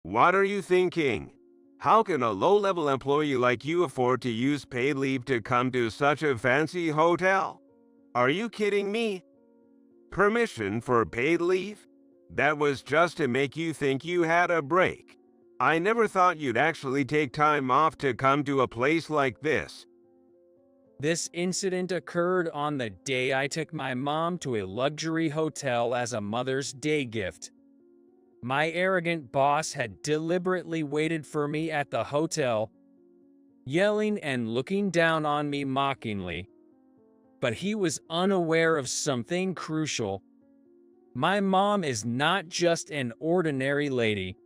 What are you thinking? How can a low-level employee like you afford to use paid leave to come to such a fancy hotel? Are you kidding me? Permission for paid leave? That was just to make you think you had a break. I never thought you'd actually take time off to come to a place like this. This incident occurred on the day I took my mom to a luxury hotel as a Mother's Day gift. My arrogant boss had deliberately waited for me at the hotel, yelling and looking down on me mockingly. But he was unaware of something crucial. My mom is not just an ordinary lady.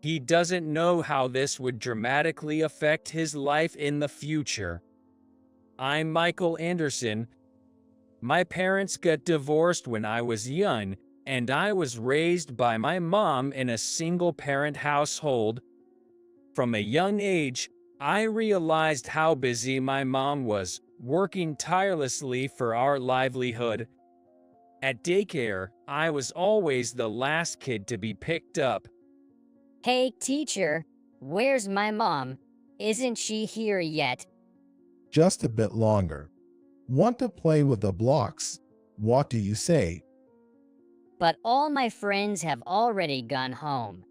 He doesn't know how this would dramatically affect his life in the future. I'm Michael Anderson. My parents got divorced when I was young, and I was raised by my mom in a single-parent household. From a young age, I realized how busy my mom was, working tirelessly for our livelihood. At daycare, I was always the last kid to be picked up. Hey, teacher, where's my mom? Isn't she here yet? Just a bit longer. Want to play with the blocks? What do you say? But all my friends have already gone home.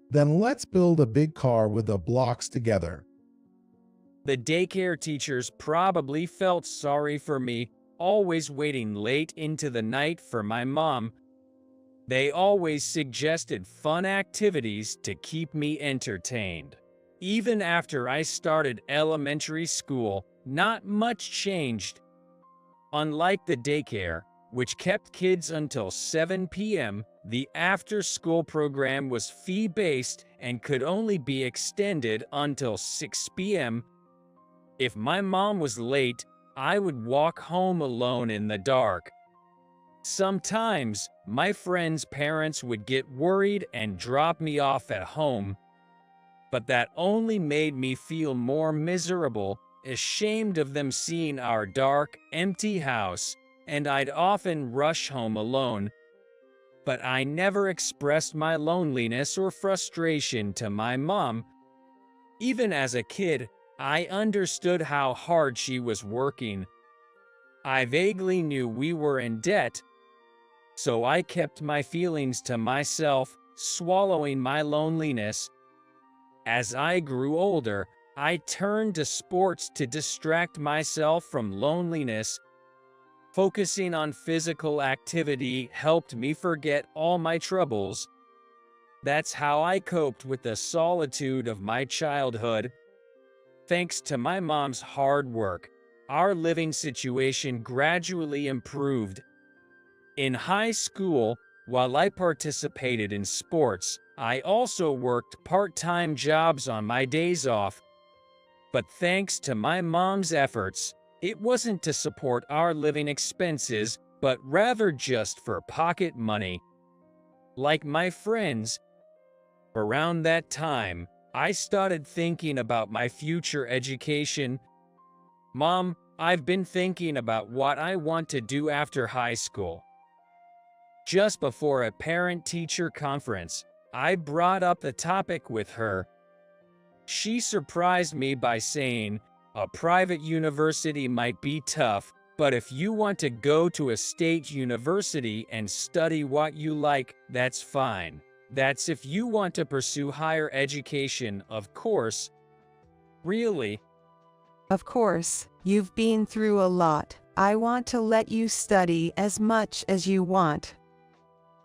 Then let's build a big car with the blocks together. The daycare teachers probably felt sorry for me, always waiting late into the night for my mom. They always suggested fun activities to keep me entertained. Even after I started elementary school, not much changed. Unlike the daycare, which kept kids until 7 p.m., the after-school program was fee-based and could only be extended until 6 p.m. If my mom was late, I would walk home alone in the dark. Sometimes, my friends' parents would get worried and drop me off at home. But that only made me feel more miserable, ashamed of them seeing our dark, empty house, and I'd often rush home alone. But I never expressed my loneliness or frustration to my mom. Even as a kid, I understood how hard she was working. I vaguely knew we were in debt, so I kept my feelings to myself, swallowing my loneliness. As I grew older, I turned to sports to distract myself from loneliness. Focusing on physical activity helped me forget all my troubles. That's how I coped with the solitude of my childhood. Thanks to my mom's hard work, our living situation gradually improved. In high school, while I participated in sports, I also worked part-time jobs on my days off. But thanks to my mom's efforts, it wasn't to support our living expenses, but rather just for pocket money. Like my friends, around that time, I started thinking about my future education. Mom, I've been thinking about what I want to do after high school. Just before a parent-teacher conference, I brought up the topic with her. She surprised me by saying, "A private university might be tough, but if you want to go to a state university and study what you like, that's fine. That's if you want to pursue higher education, of course." Really? Of course, you've been through a lot. I want to let you study as much as you want.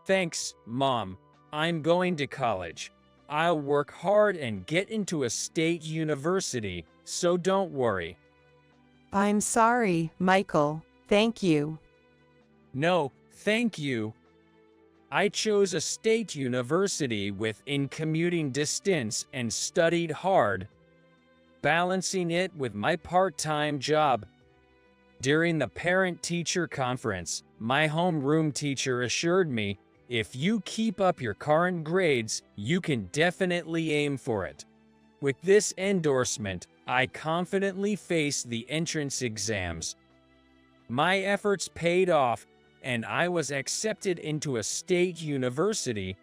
Thanks, Mom. I'm going to college. I'll work hard and get into a state university, so don't worry. I'm sorry, Michael. Thank you. No, thank you. I chose a state university within commuting distance and studied hard, balancing it with my part-time job. During the parent-teacher conference, my homeroom teacher assured me, "If you keep up your current grades, you can definitely aim for it." With this endorsement, I confidently faced the entrance exams. My efforts paid off, and I was accepted into a state university.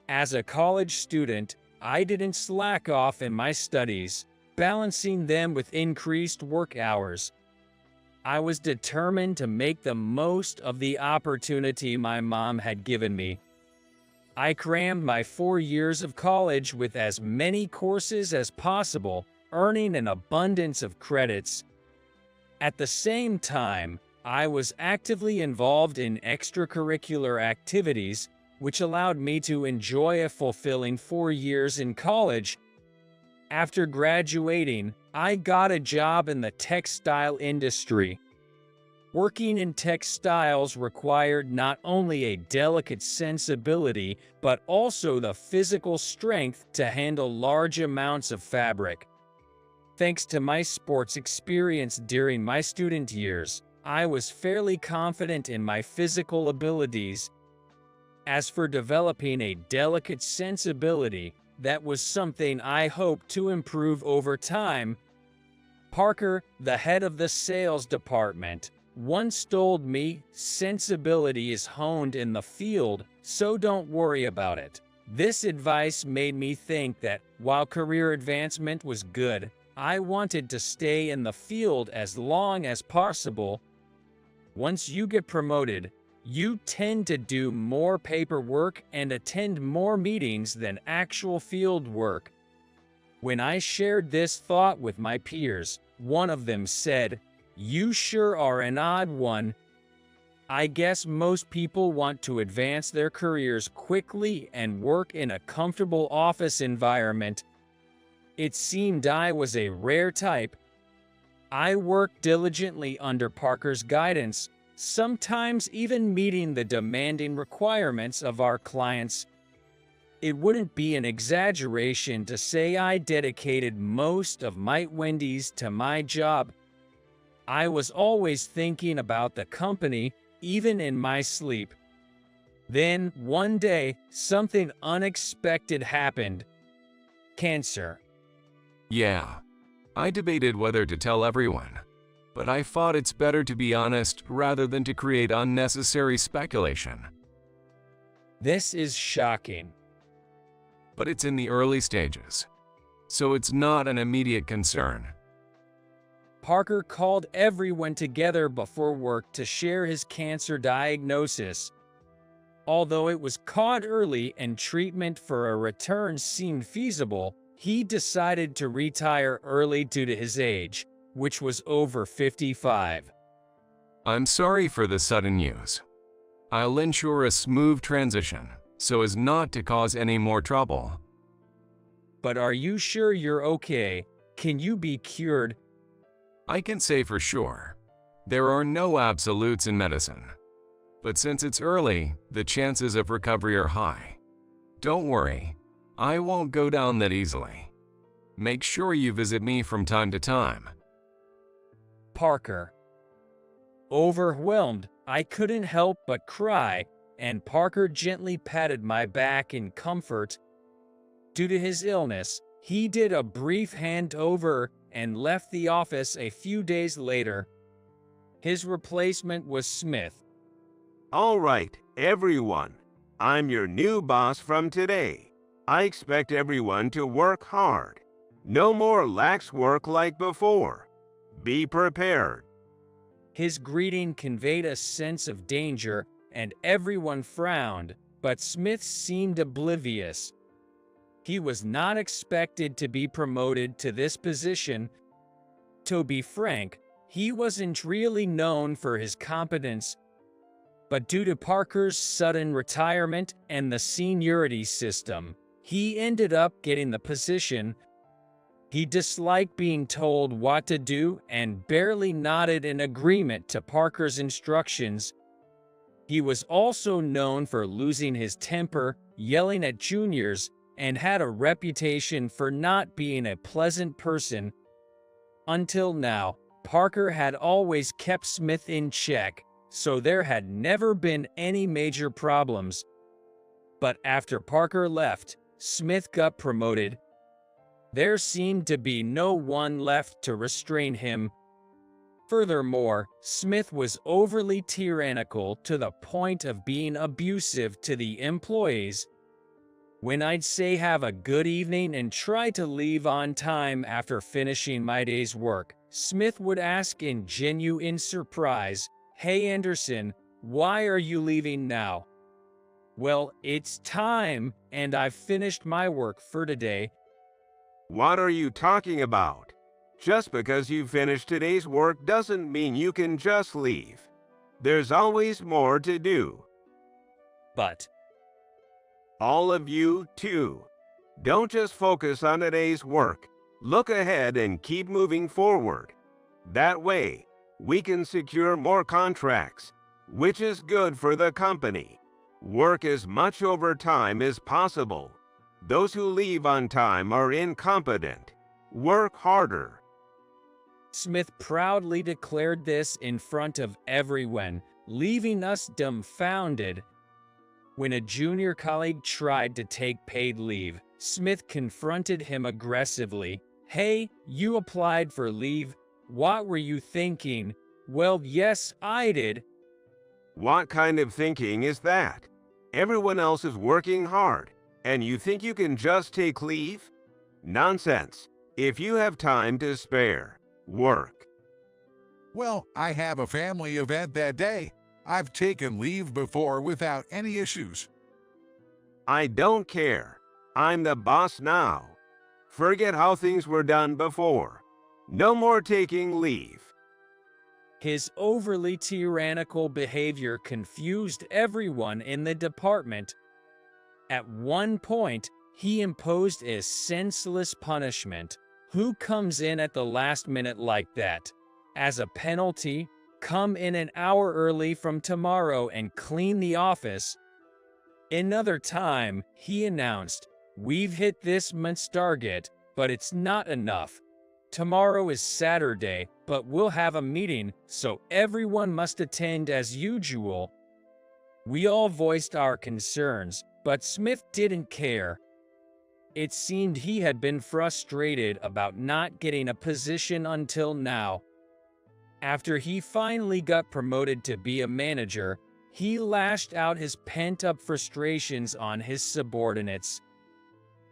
As a college student, I didn't slack off in my studies, balancing them with increased work hours. I was determined to make the most of the opportunity my mom had given me. I crammed my 4 years of college with as many courses as possible, earning an abundance of credits. At the same time, I was actively involved in extracurricular activities, which allowed me to enjoy a fulfilling 4 years in college. After graduating, I got a job in the textile industry. Working in textiles required not only a delicate sensibility, but also the physical strength to handle large amounts of fabric. Thanks to my sports experience during my student years, I was fairly confident in my physical abilities. As for developing a delicate sensibility, that was something I hoped to improve over time. Parker, the head of the sales department, once told me, "Sensibility is honed in the field, so don't worry about it." This advice made me think that, while career advancement was good, I wanted to stay in the field as long as possible. Once you get promoted, you tend to do more paperwork and attend more meetings than actual field work. When I shared this thought with my peers, one of them said, "You sure are an odd one." I guess most people want to advance their careers quickly and work in a comfortable office environment. It seemed I was a rare type. I worked diligently under Parker's guidance, sometimes even meeting the demanding requirements of our clients. It wouldn't be an exaggeration to say I dedicated most of my Wendy's to my job. I was always thinking about the company, even in my sleep. Then, one day, something unexpected happened. Cancer. Yeah, I debated whether to tell everyone, but I thought it's better to be honest rather than to create unnecessary speculation. This is shocking. But it's in the early stages, so it's not an immediate concern. Parker called everyone together before work to share his cancer diagnosis. Although it was caught early and treatment for a return seemed feasible, he decided to retire early due to his age, which was over 55. I'm sorry for the sudden news. I'll ensure a smooth transition so as not to cause any more trouble. But are you sure you're okay? Can you be cured? I can say for sure, there are no absolutes in medicine. But since it's early, the chances of recovery are high. Don't worry, I won't go down that easily. Make sure you visit me from time to time. Parker. Overwhelmed, I couldn't help but cry, and Parker gently patted my back in comfort. Due to his illness, he did a brief handover and left the office a few days later. His replacement was Smith. All right, everyone. I'm your new boss from today. I expect everyone to work hard. No more lax work like before. Be prepared. His greeting conveyed a sense of danger, and everyone frowned, but Smith seemed oblivious. He was not expected to be promoted to this position. To be frank, he wasn't really known for his competence, but due to Parker's sudden retirement and the seniority system, he ended up getting the position. He disliked being told what to do and barely nodded in agreement to Parker's instructions. He was also known for losing his temper, yelling at juniors, and had a reputation for not being a pleasant person. Until now, Parker had always kept Smith in check, so there had never been any major problems. But after Parker left, Smith got promoted. There seemed to be no one left to restrain him. Furthermore, Smith was overly tyrannical to the point of being abusive to the employees. When I'd say have a good evening and try to leave on time after finishing my day's work, Smith would ask in genuine surprise, "Hey Anderson, why are you leaving now?" "Well, it's time, and I've finished my work for today." What are you talking about? Just because you finished today's work doesn't mean you can just leave. There's always more to do. But All of you, too. Don't just focus on today's work. Look ahead and keep moving forward. That way, we can secure more contracts, which is good for the company. Work as much overtime as possible. Those who leave on time are incompetent. Work harder. Smith proudly declared this in front of everyone, leaving us dumbfounded. When a junior colleague tried to take paid leave, Smith confronted him aggressively. "Hey, you applied for leave. What were you thinking?" "Well, yes, I did." What kind of thinking is that? Everyone else is working hard, and you think you can just take leave? Nonsense. If you have time to spare, work. Well, I have a family event that day. I've taken leave before without any issues. I don't care. I'm the boss now. Forget how things were done before. No more taking leave. His overly tyrannical behavior confused everyone in the department. At one point, he imposed a senseless punishment. Who comes in at the last minute like that? As a penalty, come in an hour early from tomorrow and clean the office. Another time, he announced, "We've hit this month's target, but it's not enough. Tomorrow is Saturday, but we'll have a meeting, so everyone must attend as usual." We all voiced our concerns, but Smith didn't care. It seemed he had been frustrated about not getting a position until now. After he finally got promoted to be a manager, he lashed out his pent-up frustrations on his subordinates.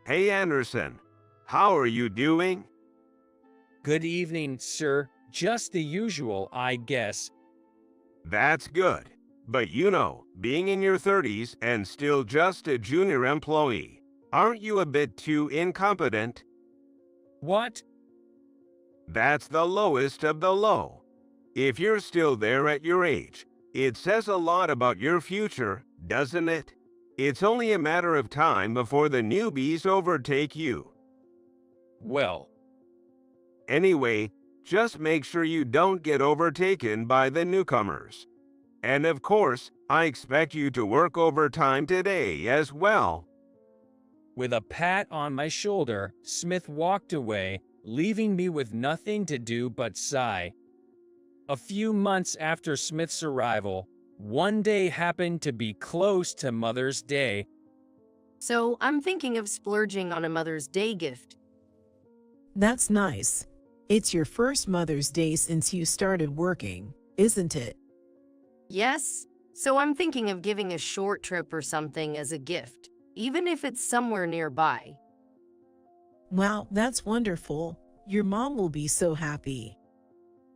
Hey Anderson, how are you doing? "Good evening, sir. Just the usual, I guess." That's good. But you know, being in your 30s and still just a junior employee, aren't you a bit too incompetent? "What?" That's the lowest of the low. If you're still there at your age, it says a lot about your future, doesn't it? It's only a matter of time before the newbies overtake you. "Well, Anyway, just make sure you don't get overtaken by the newcomers. And of course, I expect you to work overtime today as well." With a pat on my shoulder, Smith walked away, leaving me with nothing to do but sigh. A few months after Smith's arrival, one day happened to be close to Mother's Day. So I'm thinking of splurging on a Mother's Day gift. That's nice. It's your first Mother's Day since you started working, isn't it? Yes, so I'm thinking of giving a short trip or something as a gift, even if it's somewhere nearby. Wow, that's wonderful. Your mom will be so happy.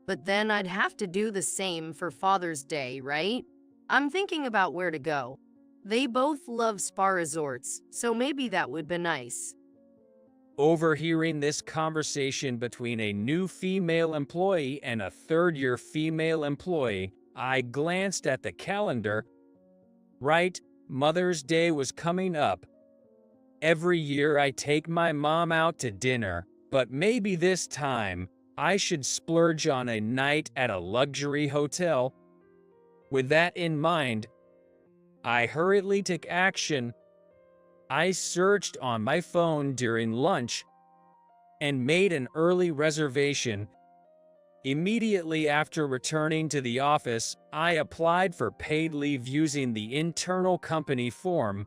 But then I'd have to do the same for Father's Day, right? I'm thinking about where to go. They both love spa resorts, so maybe that would be nice. Overhearing this conversation between a new female employee and a third-year female employee, I glanced at the calendar. Right, Mother's Day was coming up. Every year I take my mom out to dinner, but maybe this time I should splurge on a night at a luxury hotel. With that in mind, I hurriedly took action. I searched on my phone during lunch and made an early reservation. Immediately after returning to the office, I applied for paid leave using the internal company form.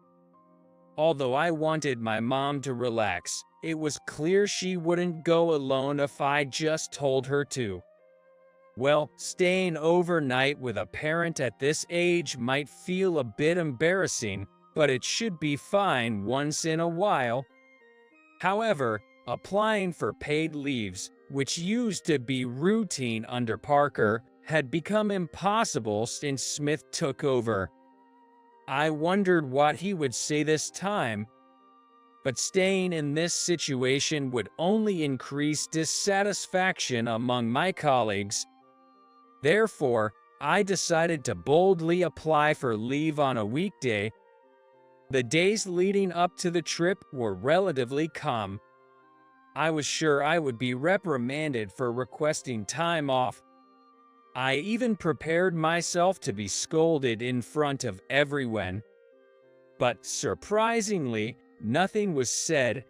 Although I wanted my mom to relax, it was clear she wouldn't go alone if I just told her to. Well, staying overnight with a parent at this age might feel a bit embarrassing, but it should be fine once in a while. However, applying for paid leaves, which used to be routine under Parker, had become impossible since Smith took over. I wondered what he would say this time, but staying in this situation would only increase dissatisfaction among my colleagues. Therefore, I decided to boldly apply for leave on a weekday. The days leading up to the trip were relatively calm. I was sure I would be reprimanded for requesting time off. I even prepared myself to be scolded in front of everyone. But surprisingly, nothing was said.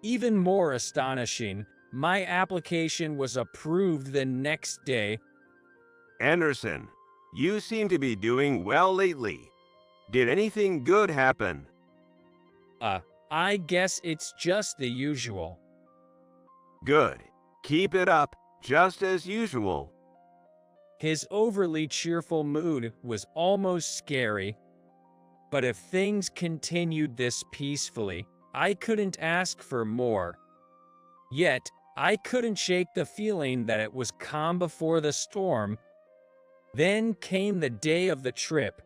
Even more astonishing, my application was approved the next day. Anderson, you seem to be doing well lately. Did anything good happen? I guess it's just the usual. Good. Keep it up, just as usual. His overly cheerful mood was almost scary. But if things continued this peacefully, I couldn't ask for more. Yet, I couldn't shake the feeling that it was calm before the storm. Then came the day of the trip.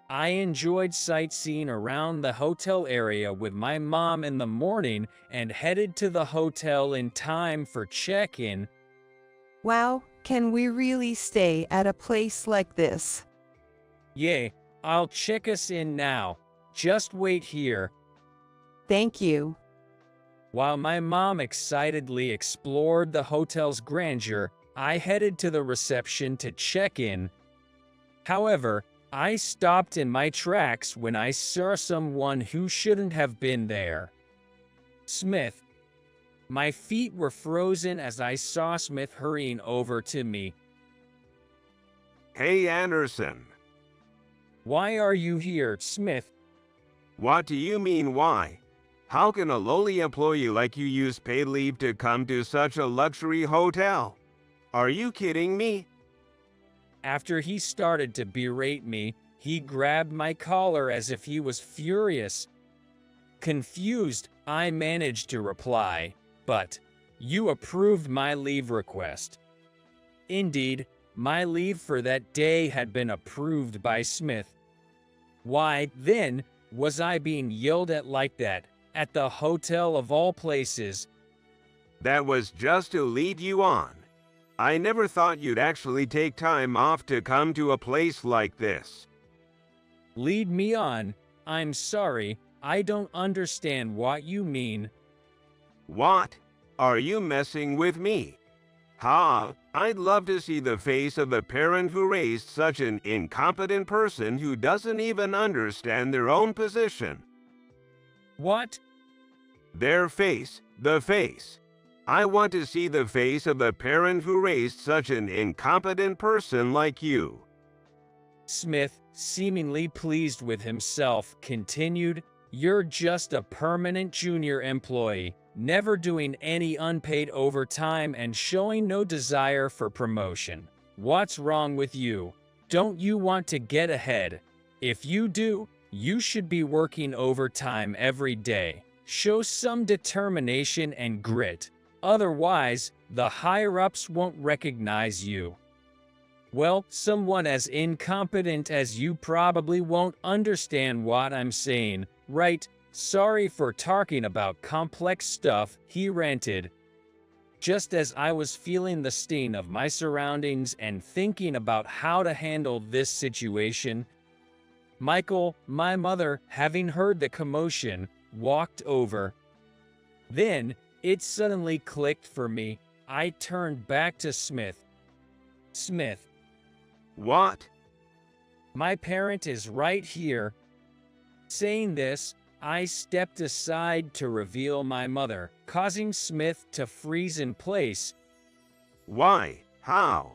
I enjoyed sightseeing around the hotel area with my mom in the morning and headed to the hotel in time for check-in. Wow, can we really stay at a place like this? Yay, I'll check us in now. Just wait here. Thank you. While my mom excitedly explored the hotel's grandeur, I headed to the reception to check in. However, I stopped in my tracks when I saw someone who shouldn't have been there. Smith. My feet were frozen as I saw Smith hurrying over to me. Hey, Anderson. Why are you here, Smith? What do you mean, why? How can a lowly employee like you use paid leave to come to such a luxury hotel? Are you kidding me? After he started to berate me, he grabbed my collar as if he was furious. Confused, I managed to reply, but you approved my leave request. Indeed, my leave for that day had been approved by Smith. Why, then, was I being yelled at like that, at the hotel of all places? That was just to lead you on. I never thought you'd actually take time off to come to a place like this. Lead me on. I'm sorry, I don't understand what you mean. What? Are you messing with me? Ha, I'd love to see the face of the parent who raised such an incompetent person who doesn't even understand their own position. What? Their face, the face. I want to see the face of the parent who raised such an incompetent person like you. Smith, seemingly pleased with himself, continued, "You're just a permanent junior employee, never doing any unpaid overtime and showing no desire for promotion. What's wrong with you? Don't you want to get ahead? If you do, you should be working overtime every day. Show some determination and grit. Otherwise, the higher-ups won't recognize you." Well, someone as incompetent as you probably won't understand what I'm saying, right? Sorry for talking about complex stuff, he ranted. Just as I was feeling the sting of my surroundings and thinking about how to handle this situation, Michael, my mother, having heard the commotion, walked over. Then, it suddenly clicked for me. I turned back to Smith. Smith. What? My parent is right here. Saying this, I stepped aside to reveal my mother, causing Smith to freeze in place. Why? How?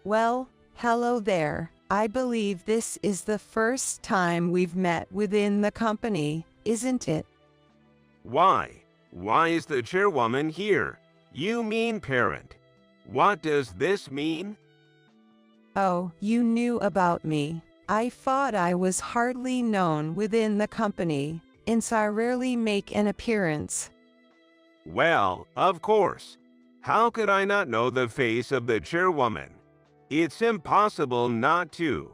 Well, hello there. I believe this is the first time we've met within the company, isn't it? Why? Why is the chairwoman here? You mean parent. What does this mean? Oh, you knew about me. I thought I was hardly known within the company, since I rarely make an appearance. Well, of course. How could I not know the face of the chairwoman? It's impossible not to.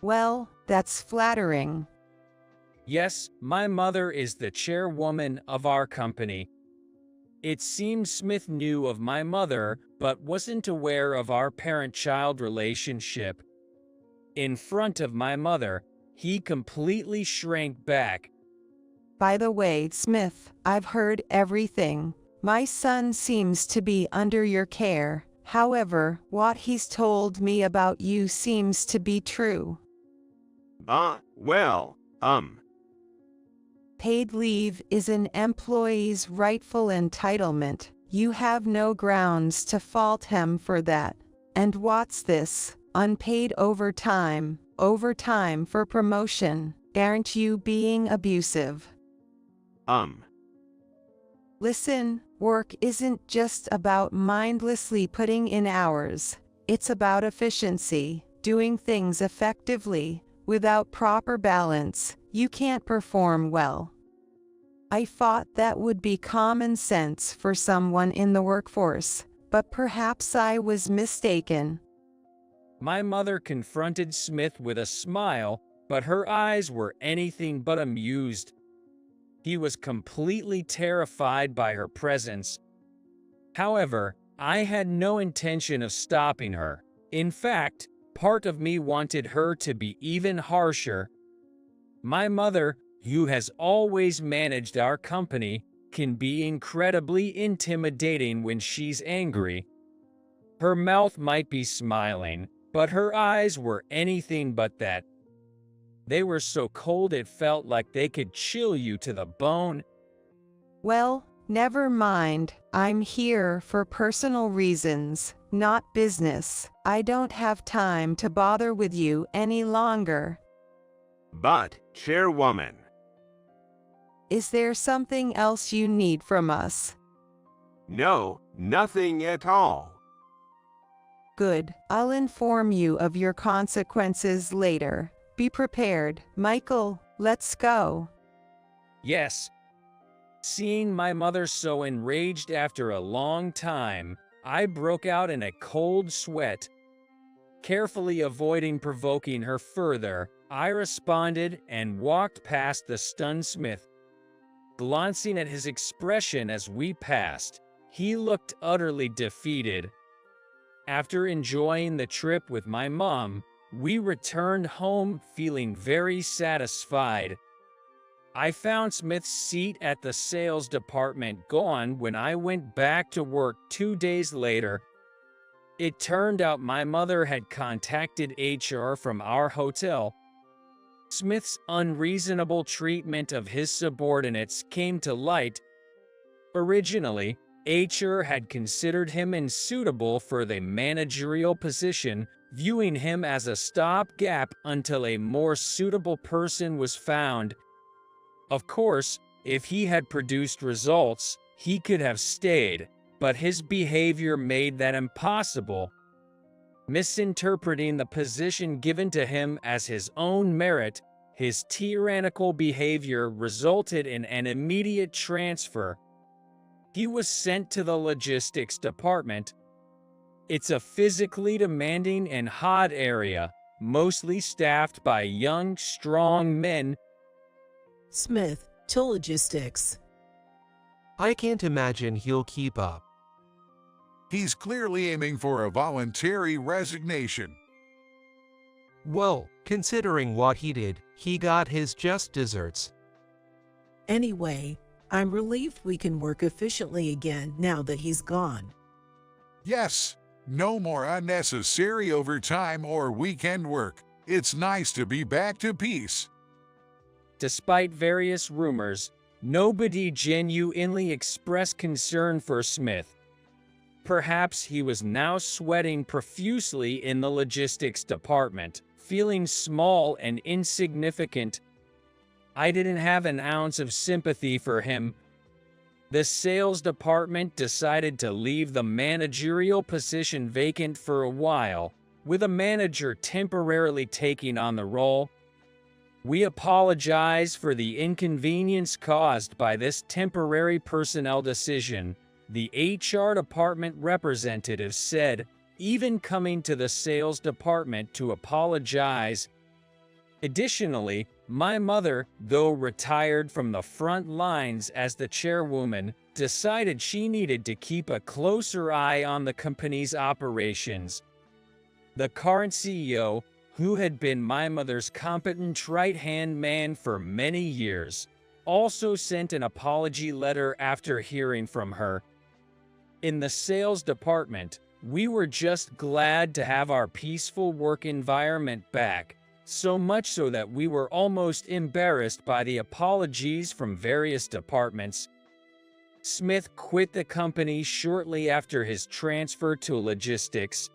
Well, that's flattering. Yes, my mother is the chairwoman of our company. It seems Smith knew of my mother, but wasn't aware of our parent-child relationship. In front of my mother, he completely shrank back. By the way, Smith, I've heard everything. My son seems to be under your care. However, what he's told me about you seems to be true. Well, Paid leave is an employee's rightful entitlement. You have no grounds to fault him for that. And what's this? Unpaid overtime for promotion. Aren't you being abusive? Listen, work isn't just about mindlessly putting in hours. It's about efficiency, doing things effectively. Without proper balance, you can't perform well. I thought that would be common sense for someone in the workforce, but perhaps I was mistaken. My mother confronted Smith with a smile, but her eyes were anything but amused. He was completely terrified by her presence. However, I had no intention of stopping her. In fact, part of me wanted her to be even harsher. My mother, who has always managed our company, can be incredibly intimidating when she's angry. Her mouth might be smiling, but her eyes were anything but that. They were so cold it felt like they could chill you to the bone. Well, never mind. I'm here for personal reasons, not business. I don't have time to bother with you any longer. But, chairwoman. Is there something else you need from us? No, nothing at all. Good. I'll inform you of your consequences later. Be prepared. Michael, let's go. Yes. Seeing my mother so enraged after a long time, I broke out in a cold sweat. Carefully avoiding provoking her further, I responded and walked past the stunned Smith. Glancing at his expression as we passed, he looked utterly defeated. After enjoying the trip with my mom, we returned home feeling very satisfied. I found Smith's seat at the sales department gone when I went back to work 2 days later. It turned out my mother had contacted HR from our hotel. Smith's unreasonable treatment of his subordinates came to light. Originally, HR had considered him unsuitable for the managerial position, viewing him as a stopgap until a more suitable person was found. Of course, if he had produced results, he could have stayed, but his behavior made that impossible. Misinterpreting the position given to him as his own merit, his tyrannical behavior resulted in an immediate transfer. He was sent to the logistics department. It's a physically demanding and hot area, mostly staffed by young, strong men. Smith, to logistics. I can't imagine he'll keep up. He's clearly aiming for a voluntary resignation. Well, considering what he did, he got his just desserts. Anyway, I'm relieved we can work efficiently again now that he's gone. Yes, no more unnecessary overtime or weekend work. It's nice to be back to peace. Despite various rumors, nobody genuinely expressed concern for Smith. Perhaps he was now sweating profusely in the logistics department, feeling small and insignificant. I didn't have an ounce of sympathy for him. The sales department decided to leave the managerial position vacant for a while, with a manager temporarily taking on the role. We apologize for the inconvenience caused by this temporary personnel decision, the HR department representative said, even coming to the sales department to apologize. Additionally, my mother, though retired from the front lines as the chairwoman, decided she needed to keep a closer eye on the company's operations. The current CEO, who had been my mother's competent right-hand man for many years, also sent an apology letter after hearing from her. In the sales department, we were just glad to have our peaceful work environment back, so much so that we were almost embarrassed by the apologies from various departments. Smith quit the company shortly after his transfer to logistics.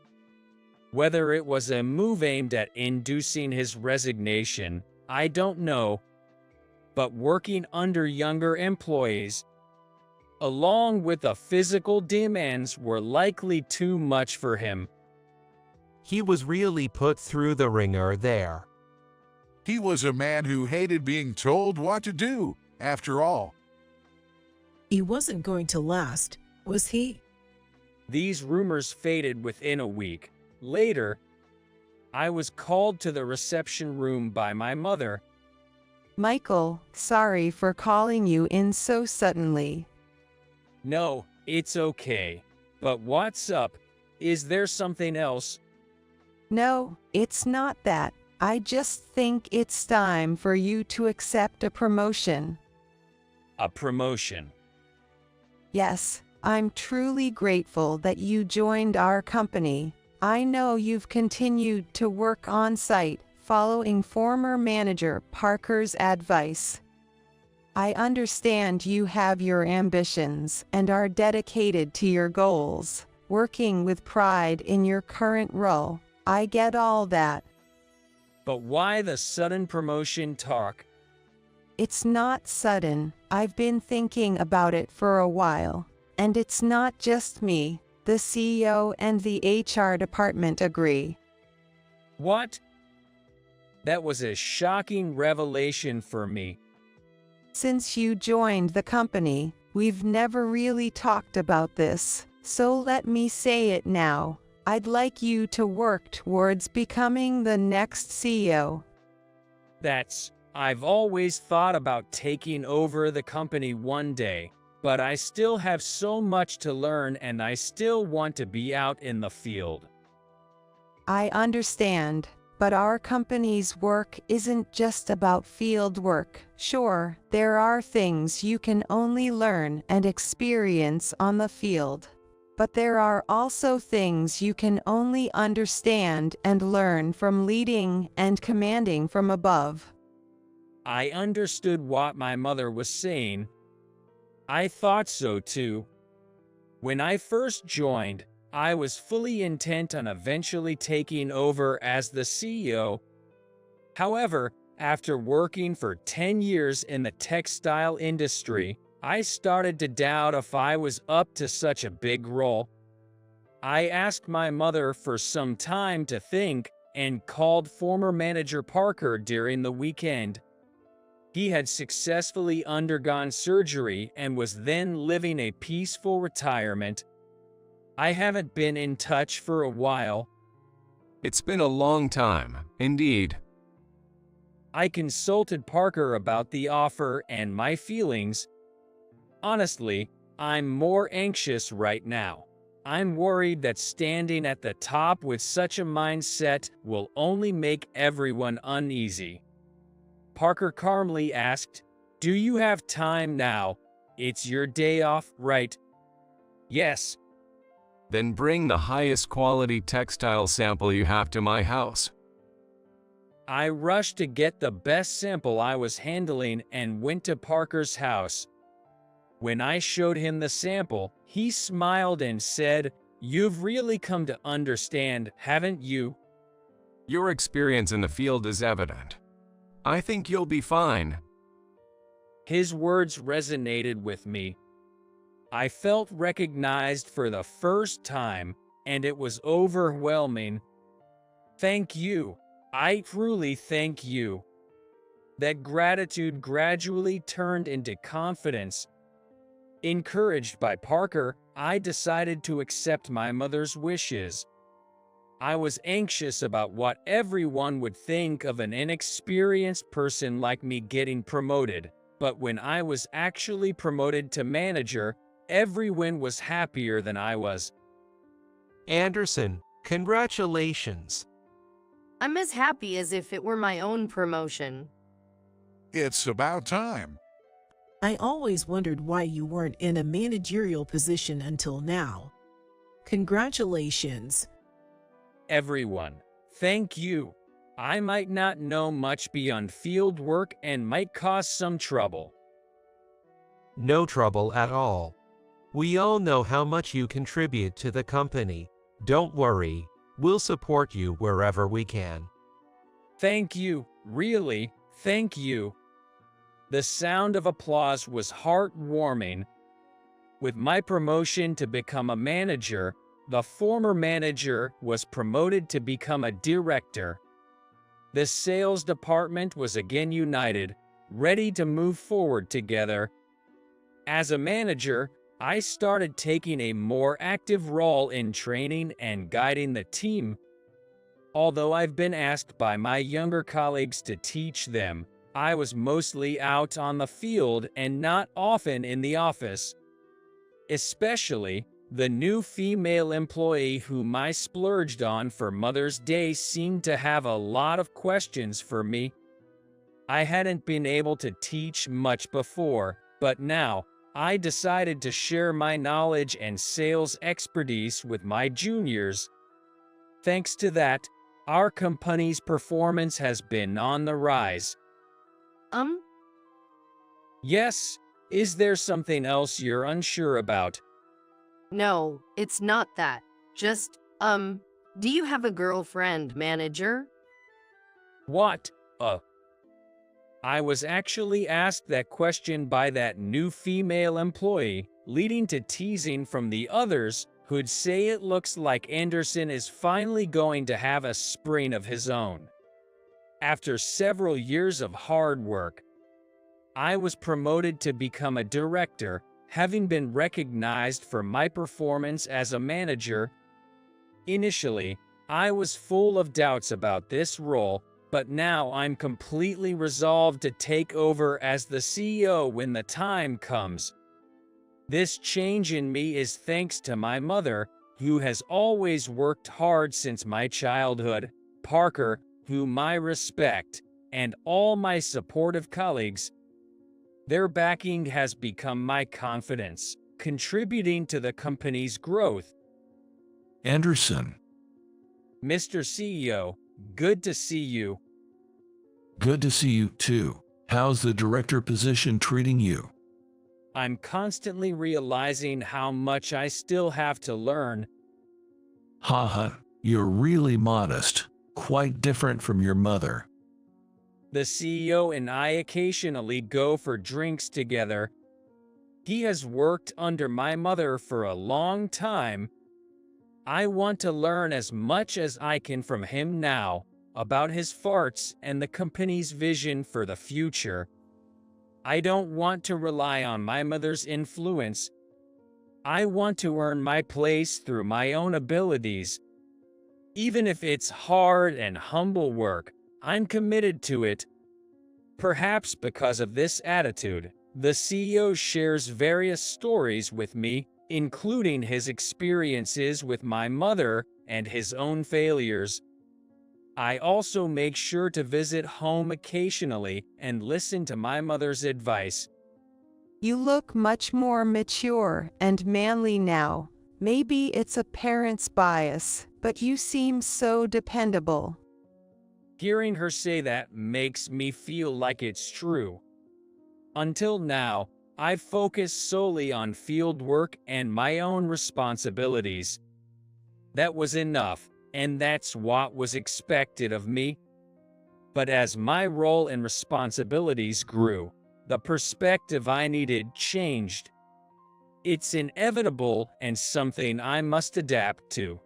Whether it was a move aimed at inducing his resignation, I don't know. But working under younger employees, along with the physical demands, were likely too much for him. He was really put through the ringer there. He was a man who hated being told what to do, after all. He wasn't going to last, was he? These rumors faded within a week. Later, I was called to the reception room by my mother. Michael, sorry for calling you in so suddenly. No, it's okay. But what's up? Is there something else? No, it's not that. I just think it's time for you to accept a promotion. A promotion. Yes, I'm truly grateful that you joined our company. I know you've continued to work on site, following former manager Parker's advice. I understand you have your ambitions and are dedicated to your goals, working with pride in your current role. I get all that. But why the sudden promotion talk? It's not sudden. I've been thinking about it for a while. And it's not just me. The CEO and the HR department agree. What? That was a shocking revelation for me. Since you joined the company, we've never really talked about this, so let me say it now. I'd like you to work towards becoming the next CEO. I've always thought about taking over the company one day. But I still have so much to learn and I still want to be out in the field. I understand, but our company's work isn't just about field work. Sure, there are things you can only learn and experience on the field. But there are also things you can only understand and learn from leading and commanding from above. I understood what my mother was saying. I thought so too. When I first joined, I was fully intent on eventually taking over as the CEO. However, after working for 10 years in the textile industry, I started to doubt if I was up to such a big role. I asked my mother for some time to think and called former manager Parker during the weekend. He had successfully undergone surgery and was then living a peaceful retirement. I haven't been in touch for a while. It's been a long time, indeed. I consulted Parker about the offer and my feelings. Honestly, I'm more anxious right now. I'm worried that standing at the top with such a mindset will only make everyone uneasy. Parker calmly asked, "Do you have time now? It's your day off, right?" "Yes." Then bring the highest quality textile sample you have to my house. I rushed to get the best sample I was handling and went to Parker's house. When I showed him the sample, he smiled and said, "You've really come to understand, haven't you?" Your experience in the field is evident. I think you'll be fine. His words resonated with me. I felt recognized for the first time, and it was overwhelming. Thank you. I truly thank you. That gratitude gradually turned into confidence. Encouraged by Parker, I decided to accept my mother's wishes. I was anxious about what everyone would think of an inexperienced person like me getting promoted, but when I was actually promoted to manager, everyone was happier than I was. Anderson, congratulations. I'm as happy as if it were my own promotion. It's about time. I always wondered why you weren't in a managerial position until now. Congratulations. Everyone, thank you. I might not know much beyond field work and might cause some trouble. No trouble at all. We all know how much you contribute to the company. Don't worry, we'll support you wherever we can. Thank you, really, thank you. The sound of applause was heartwarming. With my promotion to become a manager, the former manager was promoted to become a director. The sales department was again united, ready to move forward together. As a manager, I started taking a more active role in training and guiding the team. Although I've been asked by my younger colleagues to teach them, I was mostly out on the field and not often in the office. Especially, the new female employee whom I splurged on for Mother's Day seemed to have a lot of questions for me. I hadn't been able to teach much before, but now, I decided to share my knowledge and sales expertise with my juniors. Thanks to that, our company's performance has been on the rise. Yes, is there something else you're unsure about? No, it's not that. Just, do you have a girlfriend, manager? What? I was actually asked that question by that new female employee, leading to teasing from the others who'd say it looks like Anderson is finally going to have a spring of his own. After several years of hard work, I was promoted to become a director, having been recognized for my performance as a manager. Initially, I was full of doubts about this role, but now I'm completely resolved to take over as the CEO when the time comes. This change in me is thanks to my mother, who has always worked hard since my childhood, Parker, whom I respect, and all my supportive colleagues. Their backing has become my confidence, contributing to the company's growth. Anderson. Mr. CEO, good to see you. Good to see you too. How's the director position treating you? I'm constantly realizing how much I still have to learn. Haha, you're really modest, quite different from your mother. The CEO and I occasionally go for drinks together. He has worked under my mother for a long time. I want to learn as much as I can from him now about his farts and the company's vision for the future. I don't want to rely on my mother's influence. I want to earn my place through my own abilities. Even if it's hard and humble work, I'm committed to it. Perhaps because of this attitude, the CEO shares various stories with me, including his experiences with my mother and his own failures. I also make sure to visit home occasionally and listen to my mother's advice. You look much more mature and manly now. Maybe it's a parent's bias, but you seem so dependable. Hearing her say that makes me feel like it's true. Until now, I've focused solely on field work and my own responsibilities. That was enough, and that's what was expected of me. But as my role and responsibilities grew, the perspective I needed changed. It's inevitable and something I must adapt to.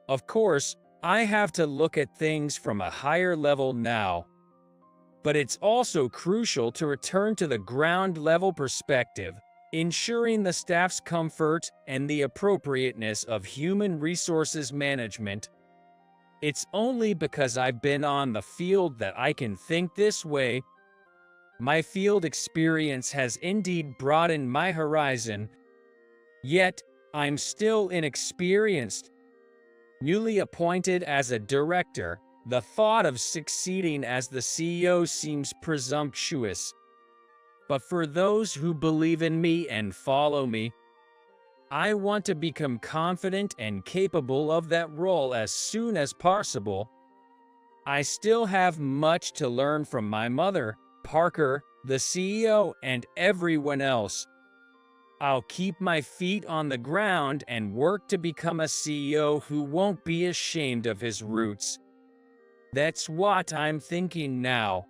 Of course, I have to look at things from a higher level now. But it's also crucial to return to the ground level perspective, ensuring the staff's comfort and the appropriateness of human resources management. It's only because I've been on the field that I can think this way. My field experience has indeed broadened my horizon, yet I'm still inexperienced. Newly appointed as a director, the thought of succeeding as the CEO seems presumptuous. But for those who believe in me and follow me, I want to become confident and capable of that role as soon as possible. I still have much to learn from my mother, Parker, the CEO, and everyone else. I'll keep my feet on the ground and work to become a CEO who won't be ashamed of his roots. That's what I'm thinking now.